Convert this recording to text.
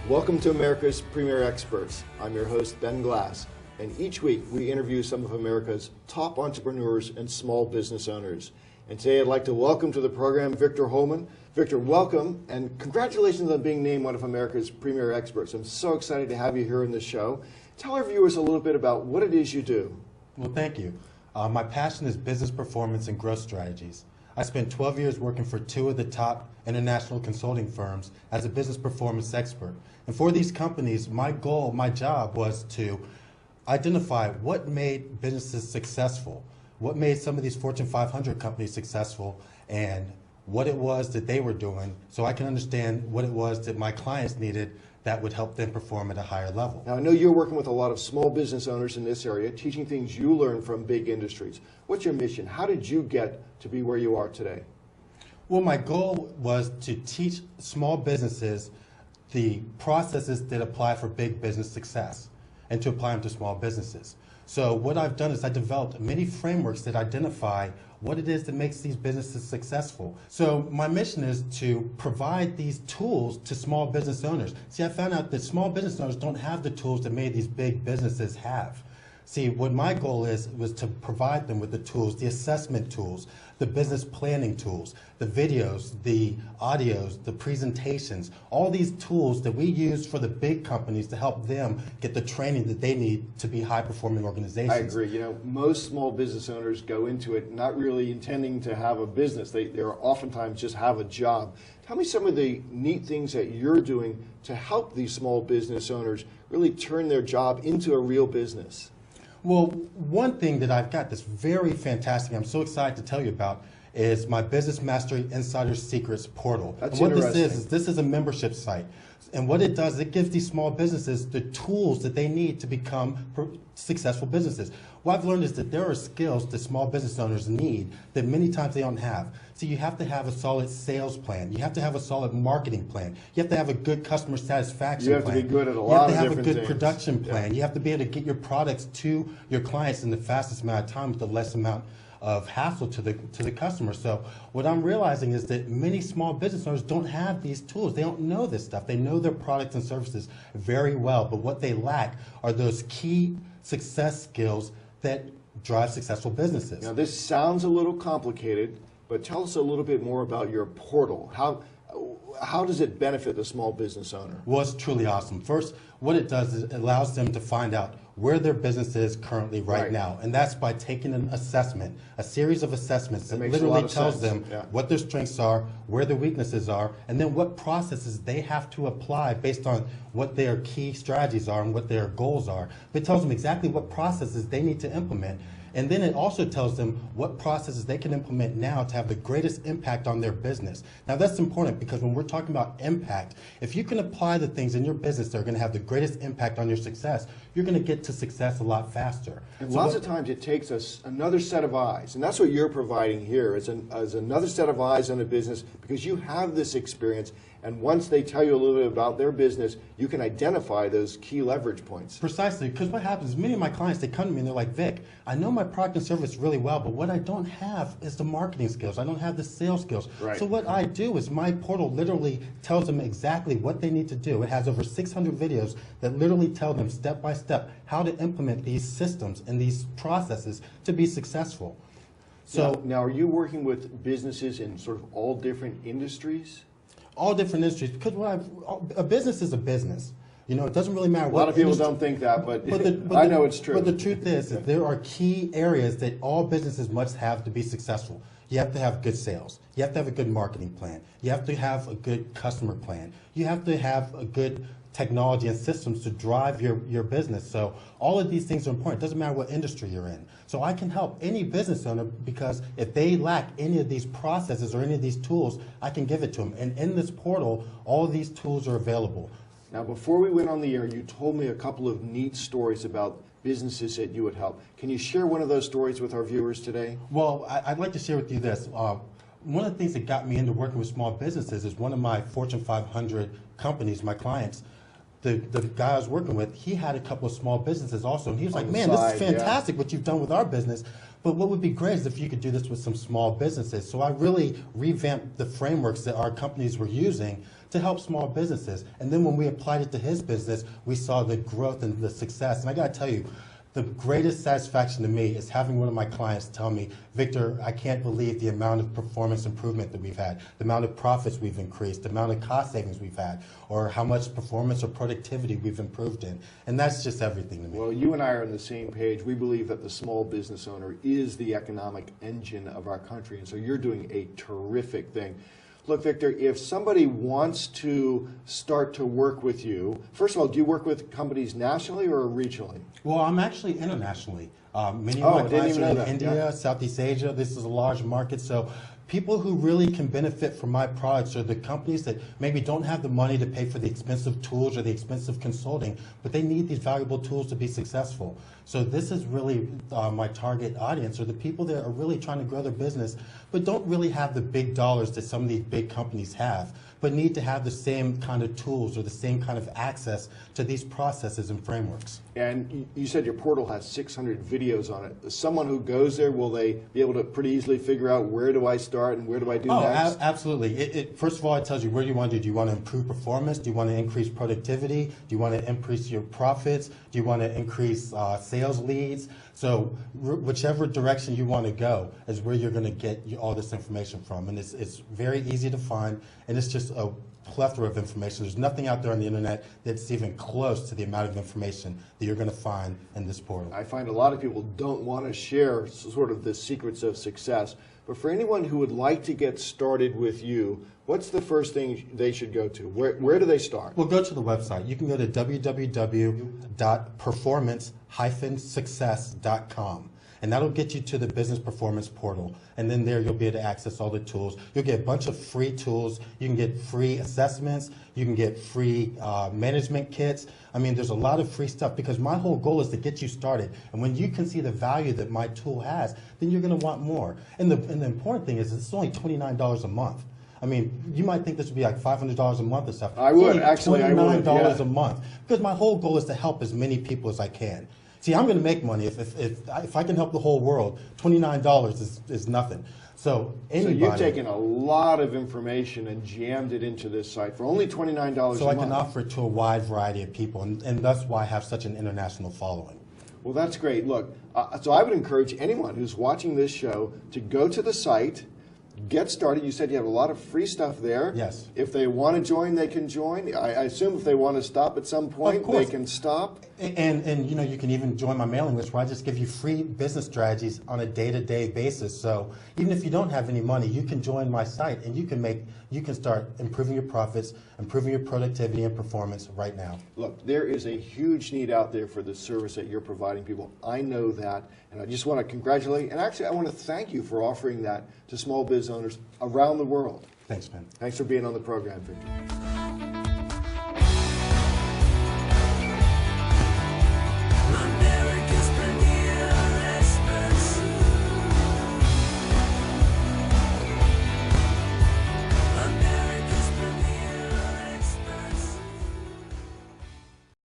Welcome to America's Premier Experts. I'm your host, Ben Glass, and each week we interview some of America's top entrepreneurs and small business owners. And today I'd like to welcome to the program Victor Holman. Victor, welcome, and congratulations on being named one of America's Premier Experts. I'm so excited to have you here in the show. Tell our viewers a little bit about what it is you do. Well, thank you. My passion is business performance and growth strategies. I spent 12 years working for two of the top international consulting firms as a business performance expert. And for these companies, my goal, my job was to identify what made businesses successful, what made some of these Fortune 500 companies successful, and what it was that they were doing so I can understand what it was that my clients needed that would help them perform at a higher level. Now, I know you're working with a lot of small business owners in this area, teaching things you learn from big industries. What's your mission? How did you get to be where you are today? Well, my goal was to teach small businesses the processes that apply for big business success and to apply them to small businesses. So what I've done is I developed many frameworks that identify what it is that makes these businesses successful. So my mission is to provide these tools to small business owners. See, I found out that small business owners don't have the tools that many of these big businesses have. See, what my goal was to provide them with the tools, the assessment tools, the business planning tools, the videos, the audios, the presentations, all these tools that we use for the big companies to help them get the training that they need to be high-performing organizations. I agree. You know, most small business owners go into it not really intending to have a business. They're oftentimes just have a job. Tell me some of the neat things that you're doing to help these small business owners really turn their job into a real business. Well, one thing that I've got that's very fantastic, I'm so excited to tell you about, is my Business Mastery Insider Secrets portal. That's and what interesting. this is a membership site. And what it does, it gives these small businesses the tools that they need to become successful businesses. What I've learned is that there are skills that small business owners need that many times they don't have. So you have to have a solid sales plan. You have to have a solid marketing plan. You have to have a good customer satisfaction plan. You have to be good at a lot of different things. You have to have a good production plan. You have to be able to get your products to your clients in the fastest amount of time with the less amount of hassle to the customer. So what I'm realizing is that many small business owners don't have these tools. They don't know this stuff. They know their products and services very well, but what they lack are those key success skills that drive successful businesses. Now, this sounds a little complicated, but tell us a little bit more about your portal. How does it benefit the small business owner? Well, it's truly awesome. First, what it does is it allows them to find out where their business is currently right now. And that's by taking an assessment, a series of assessments that literally tells them what their strengths are, where their weaknesses are, and then what processes they have to apply based on what their key strategies are and what their goals are. But it tells them exactly what processes they need to implement. And then it also tells them what processes they can implement now to have the greatest impact on their business. Now that's important because when we're talking about impact, if you can apply the things in your business that are going to have the greatest impact on your success, you're going to get to success a lot faster. And lots of times it takes us another set of eyes, and that's what you're providing here is another set of eyes on a business because you have this experience. And once they tell you a little bit about their business, you can identify those key leverage points. Precisely, because what happens is many of my clients, they come to me and they're like, Vic, I know my product and service really well, but what I don't have is the marketing skills. I don't have the sales skills. Right. So what I do is my portal literally tells them exactly what they need to do. It has over 600 videos that literally tell them step by step how to implement these systems and these processes to be successful. So now are you working with businesses in sort of all different industries? All different industries, because a business is a business. You know, it doesn't really matter what. A lot of people don't think that, but I know it's true. But the truth is that there are key areas that all businesses must have to be successful. You have to have good sales. You have to have a good marketing plan. You have to have a good customer plan. You have to have a good technology and systems to drive your business. So all of these things are important. It doesn't matter what industry you're in. So I can help any business owner because if they lack any of these processes or any of these tools, I can give it to them. And in this portal, all of these tools are available. Now, before we went on the air, you told me a couple of neat stories about businesses that you would help. Can you share one of those stories with our viewers today? Well, I'd like to share with you this. One of the things that got me into working with small businesses is one of my Fortune 500 companies, my clients, the guy I was working with, he had a couple of small businesses also, and he was like, the man, this side, is yeah. fantastic what you've done with our business, but what would be great is if you could do this with some small businesses. So I really revamped the frameworks that our companies were using to help small businesses. And then when we applied it to his business, we saw the growth and the success. And I gotta tell you, the greatest satisfaction to me is having one of my clients tell me, Victor, I can't believe the amount of performance improvement that we've had, the amount of profits we've increased, the amount of cost savings we've had, or how much performance or productivity we've improved in. And that's just everything to me. Well, you and I are on the same page. We believe that the small business owner is the economic engine of our country, and so you're doing a terrific thing. Look, Victor, if somebody wants to start to work with you, first of all, do you work with companies nationally or regionally? Well, I'm actually internationally. Many Oh, I of my didn't clients even are know in that. India, Yeah. Southeast Asia. This is a large market. So people who really can benefit from my products are the companies that maybe don't have the money to pay for the expensive tools or the expensive consulting, but they need these valuable tools to be successful. So this is really my target audience, are the people that are really trying to grow their business, but don't really have the big dollars that some of these big companies have, but need to have the same kind of tools or the same kind of access to these processes and frameworks. And you said your portal has 600 videos on it. Someone who goes there, will they be able to pretty easily figure out where do I start and where do I do next? Absolutely. First of all, it tells you where you want to do. Do you want to improve performance? Do you want to increase productivity? Do you want to increase your profits? Do you want to increase sales leads? So whichever direction you want to go is where you're going to get all this information from. And it's very easy to find, and it's just a plethora of information. There's nothing out there on the internet that's even close to the amount of information that you're going to find in this portal. I find a lot of people don't want to share sort of the secrets of success. But for anyone who would like to get started with you, what's the first thing they should go to? Where do they start? Well, go to the website. You can go to www.performance-success.com. And that'll get you to the business performance portal. And then there you'll be able to access all the tools. You'll get a bunch of free tools. You can get free assessments. You can get free management kits. I mean, there's a lot of free stuff because my whole goal is to get you started. And when you can see the value that my tool has, then you're going to want more. And the important thing is it's only $29 a month. I mean, you might think this would be like $500 a month or stuff. I would, Only actually, I would, $29 yeah. a month. Because my whole goal is to help as many people as I can. See, I'm going to make money if I can help the whole world. $29 is nothing. So anybody. So you've taken a lot of information and jammed it into this site for only $29 a month. So I can offer it to a wide variety of people, and that's why I have such an international following. Well, that's great. Look, so I would encourage anyone who's watching this show to go to the site, get started. You said you have a lot of free stuff there. Yes. If they want to join, they can join. I assume if they want to stop at some point, they can stop. And you know, you can even join my mailing list where I just give you free business strategies on a day-to-day basis. So even if you don't have any money, you can join my site and you can start improving your profits, improving your productivity and performance right now. Look, there is a huge need out there for the service that you're providing people. I know that, and I just want to congratulate, and actually I want to thank you for offering that to small business owners around the world. Thanks, Ben. Thanks for being on the program, Victor.